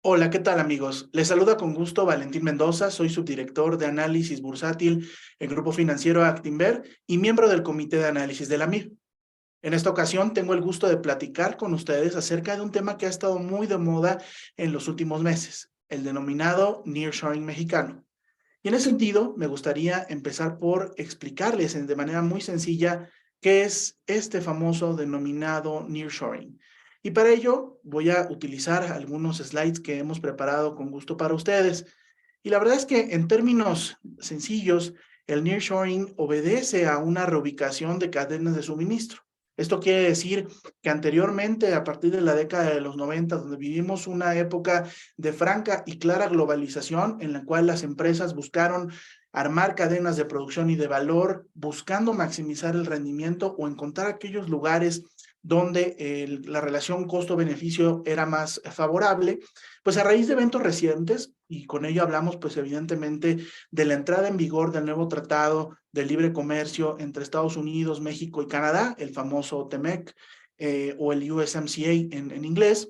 Hola, ¿qué tal amigos? Les saluda con gusto Valentín Mendoza, soy subdirector de análisis bursátil en Grupo Financiero Actinver y miembro del Comité de Análisis de la MIB. En esta ocasión tengo el gusto de platicar con ustedes acerca de un tema que ha estado muy de moda en los últimos meses, el denominado nearshoring mexicano. Y en ese sentido, me gustaría empezar por explicarles de manera muy sencilla qué es este famoso denominado nearshoring. Y para ello voy a utilizar algunos slides que hemos preparado con gusto para ustedes. Y la verdad es que en términos sencillos, el nearshoring obedece a una reubicación de cadenas de suministro. Esto quiere decir que anteriormente, a partir de la década de los 90, donde vivimos una época de franca y clara globalización en la cual las empresas buscaron armar cadenas de producción y de valor, buscando maximizar el rendimiento o encontrar aquellos lugares donde la relación costo-beneficio era más favorable, pues a raíz de eventos recientes, y con ello hablamos pues evidentemente de la entrada en vigor del nuevo tratado de libre comercio entre Estados Unidos, México y Canadá, el famoso TEMEC o el USMCA en inglés,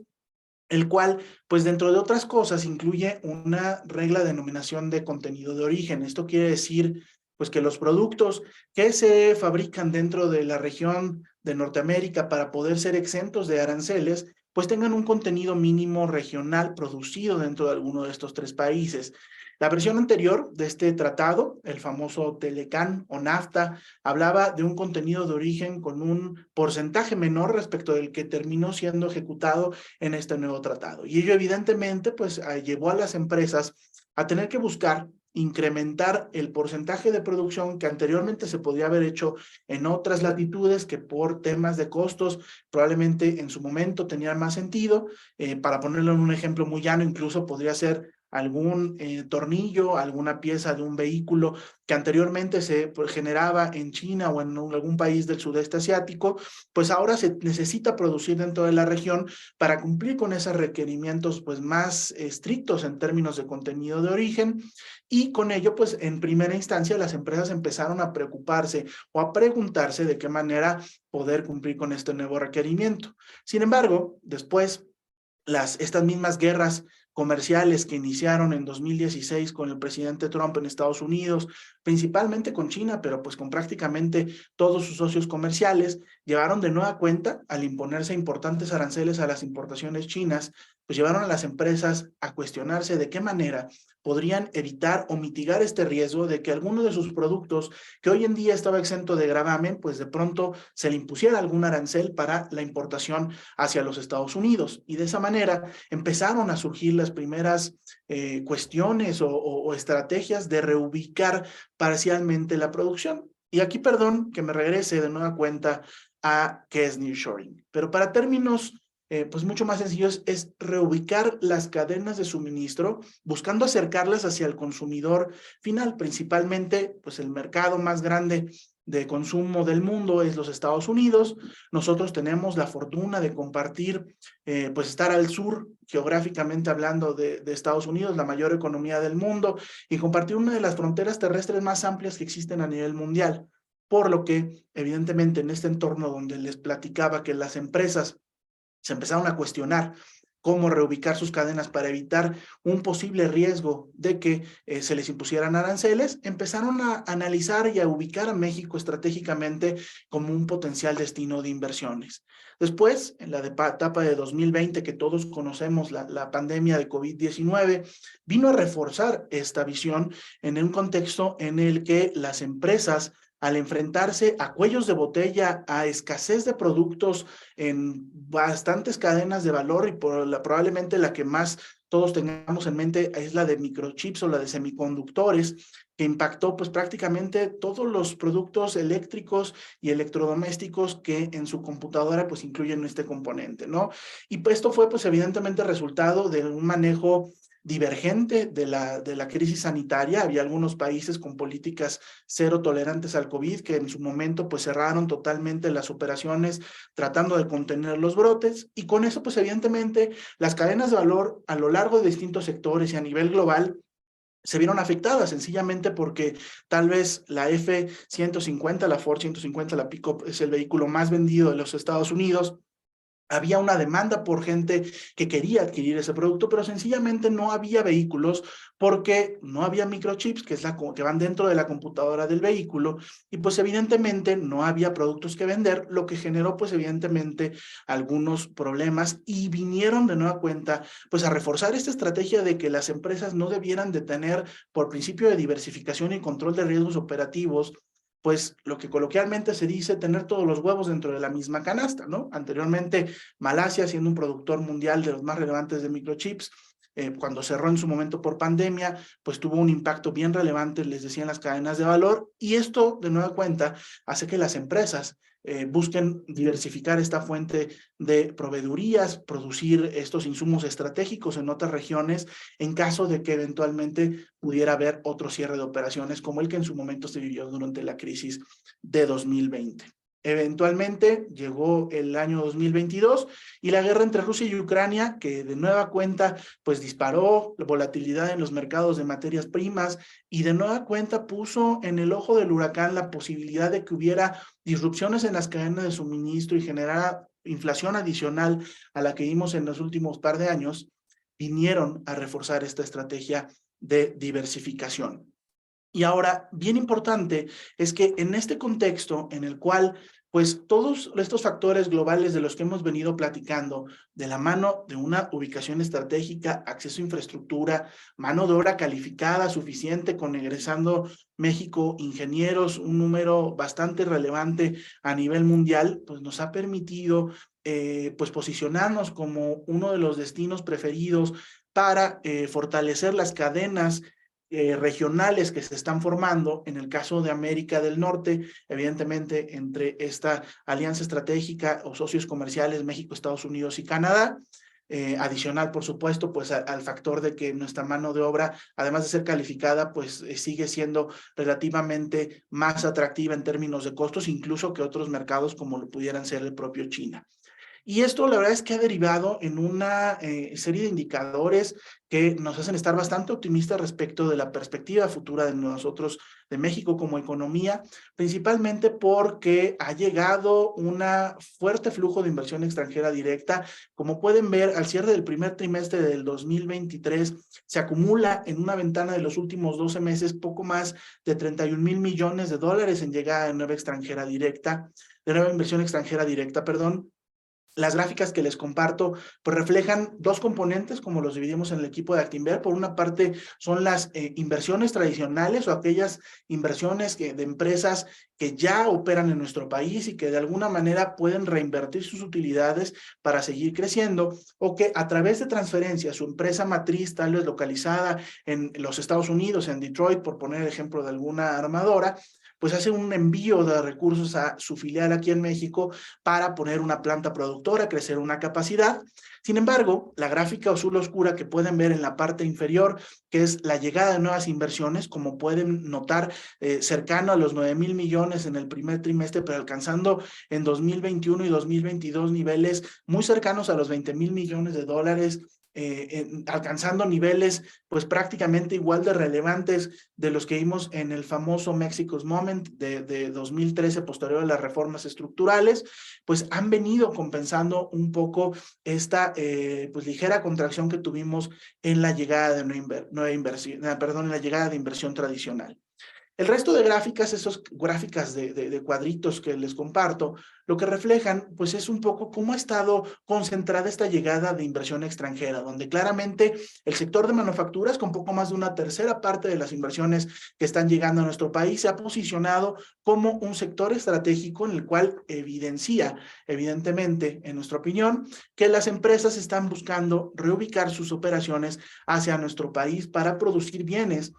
el cual, pues dentro de otras cosas, incluye una regla de denominación de contenido de origen. Esto quiere decir, pues que los productos que se fabrican dentro de la región de Norteamérica para poder ser exentos de aranceles, pues tengan un contenido mínimo regional producido dentro de alguno de estos tres países. La versión anterior de este tratado, el famoso Telecán o NAFTA, hablaba de un contenido de origen con un porcentaje menor respecto del que terminó siendo ejecutado en este nuevo tratado. Y ello evidentemente pues llevó a las empresas a tener que buscar incrementar el porcentaje de producción que anteriormente se podía haber hecho en otras latitudes que por temas de costos probablemente en su momento tenían más sentido. Para ponerlo en un ejemplo muy llano, incluso podría ser algún tornillo, alguna pieza de un vehículo que anteriormente se generaba en China o en algún país del sudeste asiático, pues ahora se necesita producir dentro de la región para cumplir con esos requerimientos pues más estrictos en términos de contenido de origen, y con ello pues en primera instancia las empresas empezaron a preocuparse o a preguntarse de qué manera poder cumplir con este nuevo requerimiento. Sin embargo, después estas mismas guerras comerciales que iniciaron en 2016 con el presidente Trump en Estados Unidos, principalmente con China, pero pues con prácticamente todos sus socios comerciales, llevaron de nueva cuenta, al imponerse importantes aranceles a las importaciones chinas, pues llevaron a las empresas a cuestionarse de qué manera podrían evitar o mitigar este riesgo de que alguno de sus productos que hoy en día estaba exento de gravamen, pues de pronto se le impusiera algún arancel para la importación hacia los Estados Unidos. Y de esa manera empezaron a surgir las primeras cuestiones o estrategias de reubicar parcialmente la producción. Y aquí, perdón, que me regrese de nueva cuenta a qué es nearshoring. Pero para términos pues mucho más sencillos, es reubicar las cadenas de suministro, buscando acercarlas hacia el consumidor final, principalmente pues el mercado más grande de consumo del mundo es los Estados Unidos. Nosotros tenemos la fortuna de compartir, pues estar al sur, geográficamente hablando de Estados Unidos, la mayor economía del mundo, y compartir una de las fronteras terrestres más amplias que existen a nivel mundial. Por lo que, evidentemente, en este entorno donde les platicaba que las empresas se empezaron a cuestionar cómo reubicar sus cadenas para evitar un posible riesgo de que se les impusieran aranceles, empezaron a analizar y a ubicar a México estratégicamente como un potencial destino de inversiones. Después, en la etapa de 2020, que todos conocemos, la pandemia de COVID-19, vino a reforzar esta visión en un contexto en el que las empresas, al enfrentarse a cuellos de botella, a escasez de productos en bastantes cadenas de valor, y probablemente la que más todos tengamos en mente es la de microchips o la de semiconductores, que impactó pues prácticamente todos los productos eléctricos y electrodomésticos que en su computadora pues incluyen este componente, ¿no? Y pues esto fue pues evidentemente resultado de un manejo divergente de la crisis sanitaria. Había algunos países con políticas cero tolerantes al COVID que en su momento pues cerraron totalmente las operaciones tratando de contener los brotes, y con eso pues evidentemente las cadenas de valor a lo largo de distintos sectores y a nivel global se vieron afectadas sencillamente porque tal vez la F-150, la Ford 150, la Pickup es el vehículo más vendido de los Estados Unidos, había una demanda por gente que quería adquirir ese producto, pero sencillamente no había vehículos porque no había microchips, que van dentro de la computadora del vehículo, y pues evidentemente no había productos que vender, lo que generó pues evidentemente algunos problemas, y vinieron de nueva cuenta pues a reforzar esta estrategia de que las empresas no debieran de tener, por principio de diversificación y control de riesgos operativos, pues lo que coloquialmente se dice, tener todos los huevos dentro de la misma canasta, ¿no? Anteriormente, Malasia, siendo un productor mundial de los más relevantes de microchips, cuando cerró en su momento por pandemia, pues tuvo un impacto bien relevante, les decía, en las cadenas de valor, y esto, de nueva cuenta, hace que las empresas busquen diversificar esta fuente de proveedurías, producir estos insumos estratégicos en otras regiones, en caso de que eventualmente pudiera haber otro cierre de operaciones como el que en su momento se vivió durante la crisis de 2020. Eventualmente llegó el año 2022 y la guerra entre Rusia y Ucrania, que de nueva cuenta pues disparó la volatilidad en los mercados de materias primas y de nueva cuenta puso en el ojo del huracán la posibilidad de que hubiera disrupciones en las cadenas de suministro y generara inflación adicional a la que vimos en los últimos par de años, vinieron a reforzar esta estrategia de diversificación. Y ahora, bien importante, es que en este contexto en el cual, pues todos estos factores globales de los que hemos venido platicando, de la mano de una ubicación estratégica, acceso a infraestructura, mano de obra calificada suficiente, con egresando México ingenieros, un número bastante relevante a nivel mundial, pues nos ha permitido pues posicionarnos como uno de los destinos preferidos para fortalecer las cadenas regionales que se están formando. En el caso de América del Norte, evidentemente entre esta alianza estratégica o socios comerciales México, Estados Unidos y Canadá, adicional, por supuesto, pues al factor de que nuestra mano de obra, además de ser calificada, pues sigue siendo relativamente más atractiva en términos de costos, incluso que otros mercados como lo pudieran ser el propio China. Y esto la verdad es que ha derivado en una serie de indicadores que nos hacen estar bastante optimistas respecto de la perspectiva futura de nosotros, de México como economía, principalmente porque ha llegado un fuerte flujo de inversión extranjera directa. Como pueden ver, al cierre del primer trimestre del 2023, se acumula en una ventana de los últimos 12 meses poco más de 31,000 millones de dólares en llegada de nueva extranjera directa, de nueva inversión extranjera directa, perdón. Las gráficas que les comparto pues reflejan dos componentes, como los dividimos en el equipo de Actinver. Por una parte son las inversiones tradicionales o aquellas inversiones de empresas que ya operan en nuestro país y que de alguna manera pueden reinvertir sus utilidades para seguir creciendo, o que a través de transferencia su empresa matriz, tal vez localizada en los Estados Unidos, en Detroit, por poner el ejemplo de alguna armadora, pues hace un envío de recursos a su filial aquí en México para poner una planta productora, crecer una capacidad. Sin embargo, la gráfica azul oscura que pueden ver en la parte inferior, que es la llegada de nuevas inversiones, como pueden notar, cercano a los 9,000 millones en el primer trimestre, pero alcanzando en 2021 y 2022 niveles muy cercanos a los 20,000 millones de dólares, alcanzando niveles pues prácticamente igual de relevantes de los que vimos en el famoso Mexico's Moment de 2013, posterior a las reformas estructurales, pues han venido compensando un poco esta pues ligera contracción que tuvimos en la llegada de nueva inversión, perdón, en la llegada de inversión tradicional. El resto de gráficas, esas gráficas de cuadritos que les comparto, lo que reflejan, pues es un poco cómo ha estado concentrada esta llegada de inversión extranjera, donde claramente el sector de manufacturas, con poco más de una tercera parte de las inversiones que están llegando a nuestro país, se ha posicionado como un sector estratégico en el cual evidencia, evidentemente, en nuestra opinión, que las empresas están buscando reubicar sus operaciones hacia nuestro país para producir bienes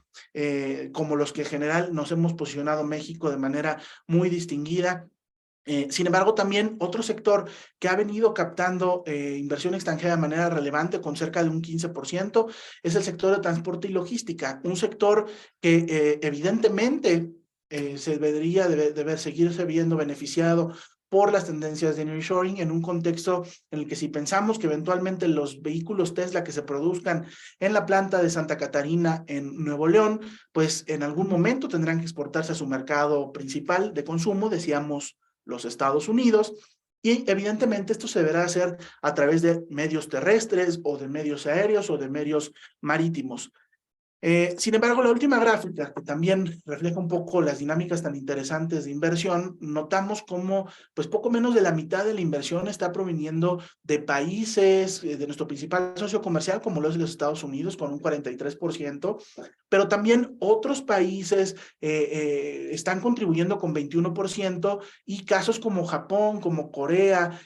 como los que en general nos hemos posicionado México de manera muy distinguida. Sin embargo, también otro sector que ha venido captando inversión extranjera de manera relevante, con cerca de un 15%, es el sector de transporte y logística, un sector que evidentemente se debería seguirse viendo beneficiado por las tendencias de nearshoring, en un contexto en el que si pensamos que eventualmente los vehículos Tesla que se produzcan en la planta de Santa Catarina en Nuevo León, pues en algún momento tendrán que exportarse a su mercado principal de consumo, decíamos los Estados Unidos, Y evidentemente esto se deberá hacer a través de medios terrestres o de medios aéreos o de medios marítimos. Sin embargo, la última gráfica, que también refleja un poco las dinámicas tan interesantes de inversión, notamos cómo pues poco menos de la mitad de la inversión está proviniendo de países, de nuestro principal socio comercial, como lo es los Estados Unidos, con un 43%, pero también otros países están contribuyendo con 21%, y casos como Japón, como Corea,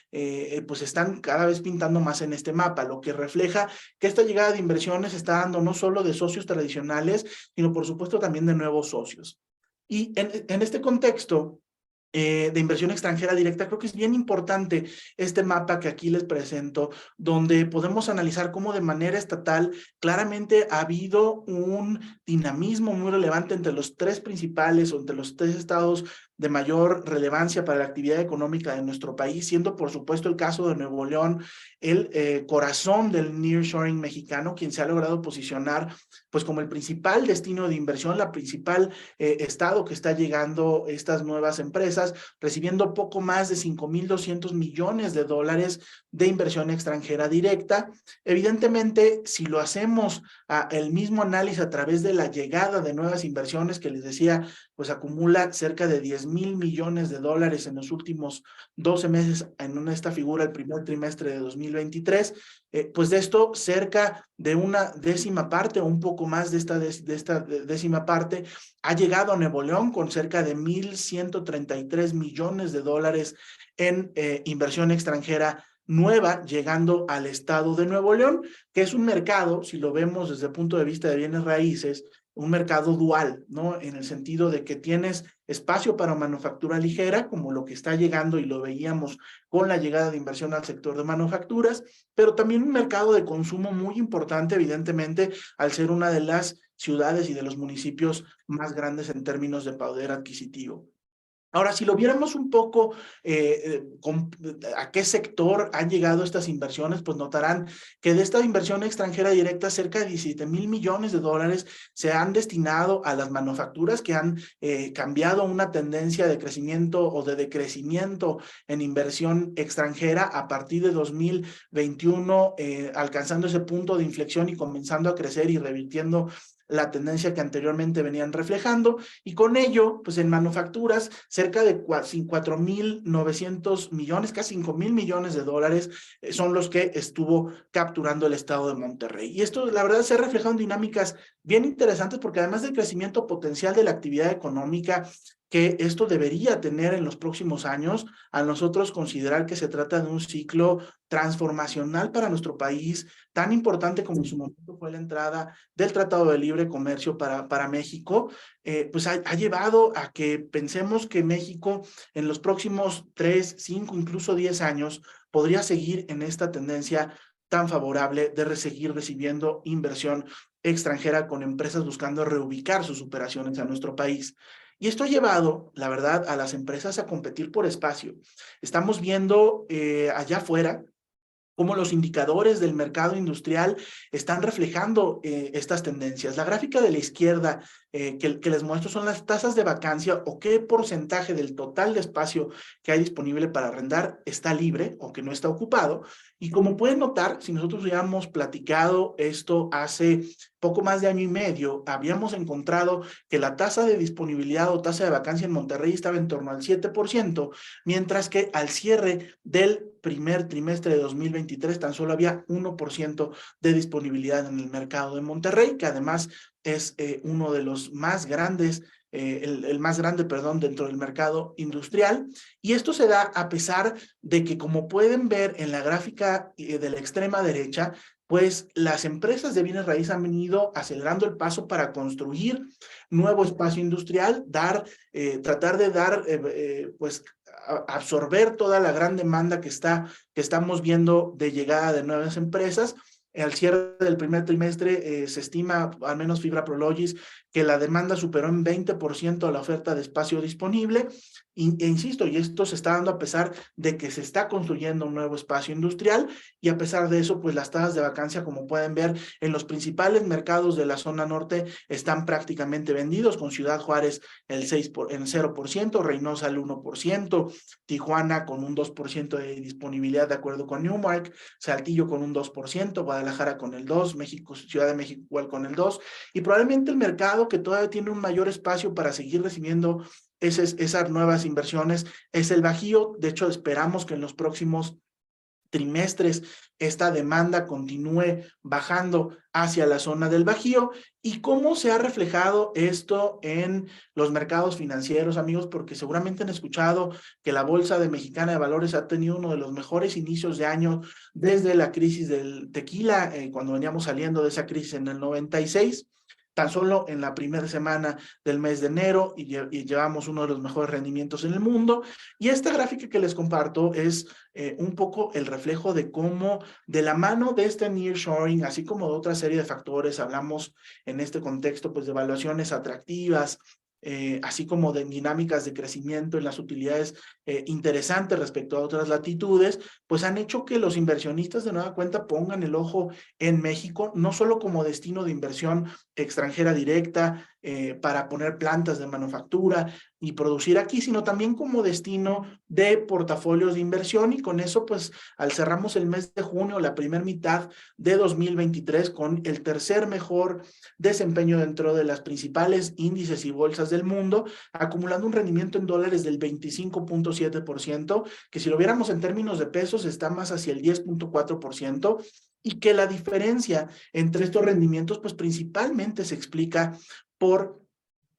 pues están cada vez pintando más en este mapa, lo que refleja que esta llegada de inversiones está dando no solo de socios tradicionales, sino por supuesto también de nuevos socios. Y en este contexto de inversión extranjera directa, creo que es bien importante este mapa que aquí les presento, donde podemos analizar cómo de manera estatal claramente ha habido un dinamismo muy relevante entre los tres principales o entre los tres estados de mayor relevancia para la actividad económica de nuestro país, siendo por supuesto el caso de Nuevo León el corazón del nearshoring mexicano, quien se ha logrado posicionar pues como el principal destino de inversión, la principal estado que está llegando estas nuevas empresas, recibiendo poco más de 5,200 millones de dólares de inversión extranjera directa. Evidentemente, si lo hacemos el mismo análisis a través de la llegada de nuevas inversiones, que les decía, pues acumula cerca de 10,000 millones de dólares en los últimos 12 meses en esta figura, el primer trimestre de 2023, pues de esto cerca de una décima parte o un poco más de esta décima parte ha llegado a Nuevo León con cerca de 1,133 millones de dólares en inversión extranjera nueva llegando al estado de Nuevo León, que es un mercado, si lo vemos desde el punto de vista de bienes raíces, un mercado dual, ¿no? En el sentido de que tienes espacio para manufactura ligera, como lo que está llegando y lo veíamos con la llegada de inversión al sector de manufacturas, pero también un mercado de consumo muy importante, evidentemente, al ser una de las ciudades y de los municipios más grandes en términos de poder adquisitivo. Ahora, si lo viéramos un poco a qué sector han llegado estas inversiones, pues notarán que de esta inversión extranjera directa, cerca de 17,000 millones de dólares se han destinado a las manufacturas que han cambiado una tendencia de crecimiento o de decrecimiento en inversión extranjera a partir de 2021, alcanzando ese punto de inflexión y comenzando a crecer y revirtiendo la tendencia que anteriormente venían reflejando, y con ello, pues en manufacturas, cerca de 4,900 millones, casi 5,000 millones de dólares son los que estuvo capturando el estado de Monterrey. Y esto, la verdad, se ha reflejado en dinámicas bien interesantes, porque además del crecimiento potencial de la actividad económica que esto debería tener en los próximos años, a nosotros considerar que se trata de un ciclo transformacional para nuestro país, tan importante como en su momento fue la entrada del Tratado de Libre Comercio para México, pues ha llevado a que pensemos que México en los próximos 3, 5, incluso 10 años podría seguir en esta tendencia tan favorable de seguir recibiendo inversión extranjera con empresas buscando reubicar sus operaciones a nuestro país. Y esto ha llevado, la verdad, a las empresas a competir por espacio. Estamos viendo allá afuera cómo los indicadores del mercado industrial están reflejando estas tendencias. La gráfica de la izquierda que les muestro son las tasas de vacancia o qué porcentaje del total de espacio que hay disponible para arrendar está libre o que no está ocupado. Y como pueden notar, si nosotros hubiéramos platicado esto hace poco más de año y medio, habíamos encontrado que la tasa de disponibilidad o tasa de vacancia en Monterrey estaba en torno al 7%, mientras que al cierre del primer trimestre de 2023 tan solo había 1% de disponibilidad en el mercado de Monterrey, que además es uno de los más grandes, el más grande, perdón, dentro del mercado industrial. Y esto se da a pesar de que, como pueden ver en la gráfica de la extrema derecha, pues las empresas de bienes raíces han venido acelerando el paso para construir nuevo espacio industrial, tratar de dar, pues, absorber toda la gran demanda que estamos viendo de llegada de nuevas empresas. Al cierre del primer trimestre se estima, al menos Fibra Prologis, que la demanda superó en 20% la oferta de espacio disponible, E insisto, y esto se está dando a pesar de que se está construyendo un nuevo espacio industrial, y a pesar de eso, pues las tasas de vacancia, como pueden ver, en los principales mercados de la zona norte están prácticamente vendidos, con Ciudad Juárez en 0%, Reynosa el 1%, Tijuana con un 2% de disponibilidad de acuerdo con Newmark, Saltillo con un 2%, Guadalajara con el 2%, México, Ciudad de México igual con el 2%, y probablemente el mercado que todavía tiene un mayor espacio para seguir recibiendo esas nuevas inversiones es el Bajío. De hecho, esperamos que en los próximos trimestres esta demanda continúe bajando hacia la zona del Bajío. ¿Y cómo se ha reflejado esto en los mercados financieros, amigos? Porque seguramente han escuchado que la Bolsa Mexicana de Valores ha tenido uno de los mejores inicios de año desde la crisis del tequila, cuando veníamos saliendo de esa crisis en el 96. Tan solo en la primera semana del mes de enero y llevamos uno de los mejores rendimientos en el mundo. Y esta gráfica que les comparto es un poco el reflejo de cómo de la mano de este nearshoring, así como de otra serie de factores, hablamos en este contexto pues de evaluaciones atractivas, así como de dinámicas de crecimiento en las utilidades interesantes respecto a otras latitudes, pues han hecho que los inversionistas de nueva cuenta pongan el ojo en México, no solo como destino de inversión extranjera directa para poner plantas de manufactura y producir aquí, sino también como destino de portafolios de inversión. Y con eso, pues, al cerramos el mes de junio, la primera mitad de 2023, con el tercer mejor desempeño dentro de las principales índices y bolsas del mundo, acumulando un rendimiento en dólares del 25.7%, que si lo viéramos en términos de pesos está más hacia el 10.4%, y que la diferencia entre estos rendimientos pues principalmente se explica por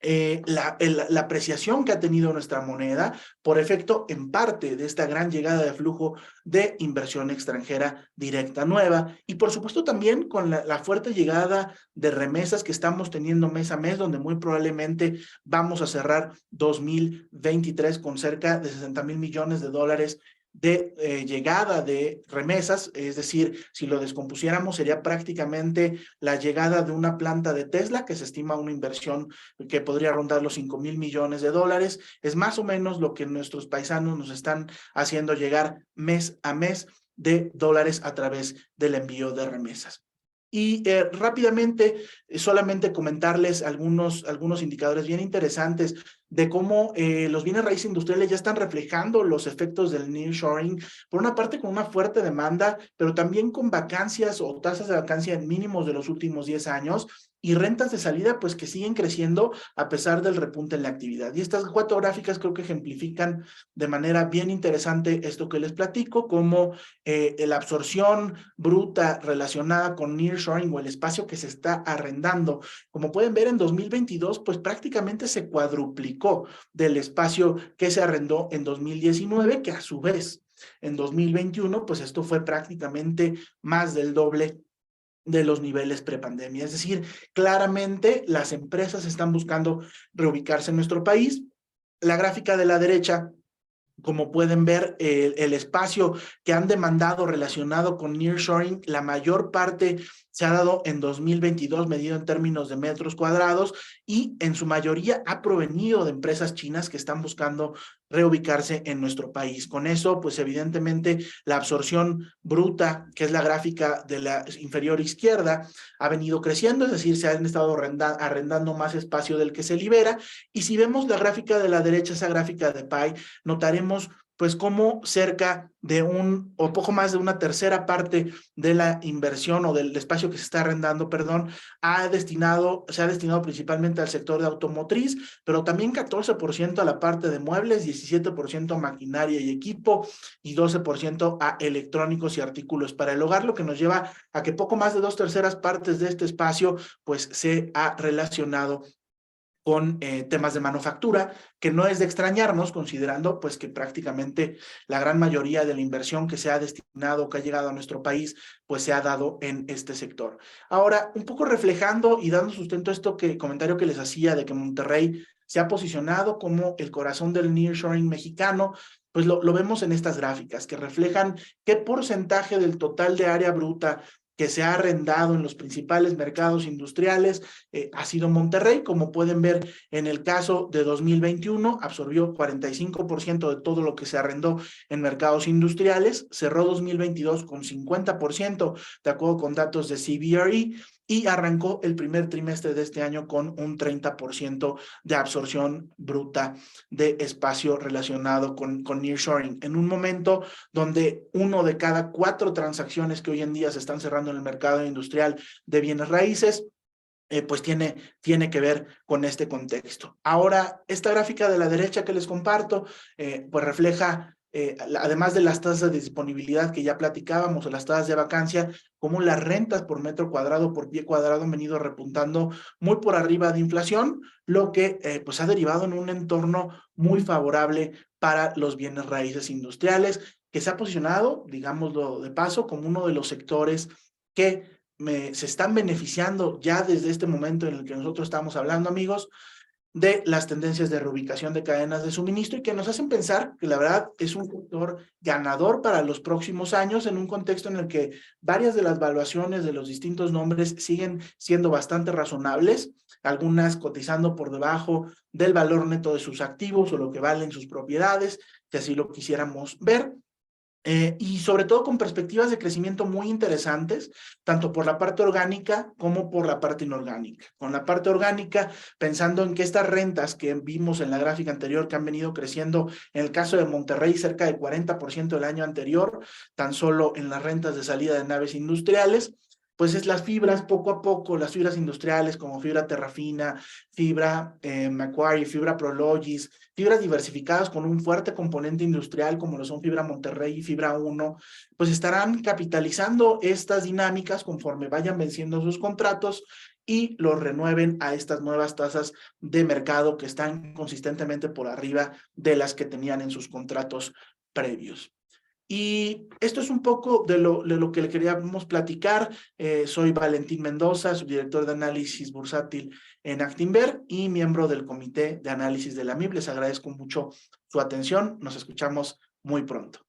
la apreciación que ha tenido nuestra moneda por efecto en parte de esta gran llegada de flujo de inversión extranjera directa nueva, y por supuesto también con la fuerte llegada de remesas que estamos teniendo mes a mes, donde muy probablemente vamos a cerrar 2023 con cerca de 60,000 millones de dólares de llegada de remesas. Es decir, si lo descompusiéramos sería prácticamente la llegada de una planta de Tesla, que se estima una inversión que podría rondar los 5,000 millones de dólares. Es más o menos lo que nuestros paisanos nos están haciendo llegar mes a mes de dólares a través del envío de remesas. Y rápidamente, solamente comentarles algunos indicadores bien interesantes de cómo los bienes raíces industriales ya están reflejando los efectos del nearshoring, por una parte con una fuerte demanda, pero también con vacancias o tasas de vacancia en mínimos de los últimos 10 años, y rentas de salida pues que siguen creciendo a pesar del repunte en la actividad. Y estas 4 gráficas creo que ejemplifican de manera bien interesante esto que les platico, como la absorción bruta relacionada con nearshoring o el espacio que se está arrendando. Como pueden ver, en 2022 pues prácticamente se cuadruplicó del espacio que se arrendó en 2019, que a su vez en 2021 pues esto fue prácticamente más del doble de los niveles prepandemia. Es decir, claramente las empresas están buscando reubicarse en nuestro país. La gráfica de la derecha, como pueden ver, el espacio que han demandado relacionado con nearshoring, la mayor parte se ha dado en 2022, medido en términos de metros cuadrados, y en su mayoría ha provenido de empresas chinas que están buscando reubicarse en nuestro país. Con eso, pues evidentemente la absorción bruta, que es la gráfica de la inferior izquierda, ha venido creciendo, es decir, se han estado arrendando más espacio del que se libera. Y si vemos la gráfica de la derecha, esa gráfica de pie, notaremos pues como cerca de o poco más de una tercera parte de la inversión o del espacio que se está arrendando, perdón, se ha destinado principalmente al sector de automotriz, pero también 14% a la parte de muebles, 17% a maquinaria y equipo y 12% a electrónicos y artículos para el hogar, lo que nos lleva a que poco más de 2/3 partes de este espacio pues se ha relacionado con temas de manufactura, que no es de extrañarnos, considerando pues que prácticamente la gran mayoría de la inversión que se ha destinado, que ha llegado a nuestro país, pues se ha dado en este sector. Ahora, un poco reflejando y dando sustento a esto comentario que les hacía de que Monterrey se ha posicionado como el corazón del nearshoring mexicano, pues lo vemos en estas gráficas que reflejan qué porcentaje del total de área bruta que se ha arrendado en los principales mercados industriales ha sido Monterrey. Como pueden ver, en el caso de 2021, absorbió 45% de todo lo que se arrendó en mercados industriales, cerró 2022 con 50%, de acuerdo con datos de CBRE, y arrancó el primer trimestre de este año con un 30% de absorción bruta de espacio relacionado con nearshoring, en un momento donde 1 de cada 4 transacciones que hoy en día se están cerrando en el mercado industrial de bienes raíces pues tiene que ver con este contexto. Ahora, esta gráfica de la derecha que les comparto, pues refleja, además de las tasas de disponibilidad que ya platicábamos, o las tasas de vacancia, cómo las rentas por metro cuadrado, por pie cuadrado, han venido repuntando muy por arriba de inflación, lo que pues ha derivado en un entorno muy favorable para los bienes raíces industriales, que se ha posicionado, digámoslo de paso, como uno de los sectores que se están beneficiando ya desde este momento en el que nosotros estamos hablando, amigos, de las tendencias de reubicación de cadenas de suministro, y que nos hacen pensar que la verdad es un sector ganador para los próximos años, en un contexto en el que varias de las valuaciones de los distintos nombres siguen siendo bastante razonables, algunas cotizando por debajo del valor neto de sus activos o lo que valen sus propiedades, si así lo quisiéramos ver. Y sobre todo con perspectivas de crecimiento muy interesantes, tanto por la parte orgánica como por la parte inorgánica. Con la parte orgánica, pensando en que estas rentas que vimos en la gráfica anterior, que han venido creciendo, en el caso de Monterrey, cerca del 40% del año anterior, tan solo en las rentas de salida de naves industriales, pues es las fibras, poco a poco, las fibras industriales como fibra Terrafina, fibra Macquarie, fibra Prologis, fibras diversificadas con un fuerte componente industrial como lo son Fibra Monterrey y Fibra 1, pues estarán capitalizando estas dinámicas conforme vayan venciendo sus contratos y los renueven a estas nuevas tasas de mercado que están consistentemente por arriba de las que tenían en sus contratos previos. Y esto es un poco de lo que le queríamos platicar. Soy Valentín Mendoza, subdirector de análisis bursátil en Actinver y miembro del comité de análisis de la MIB. Les agradezco mucho su atención. Nos escuchamos muy pronto.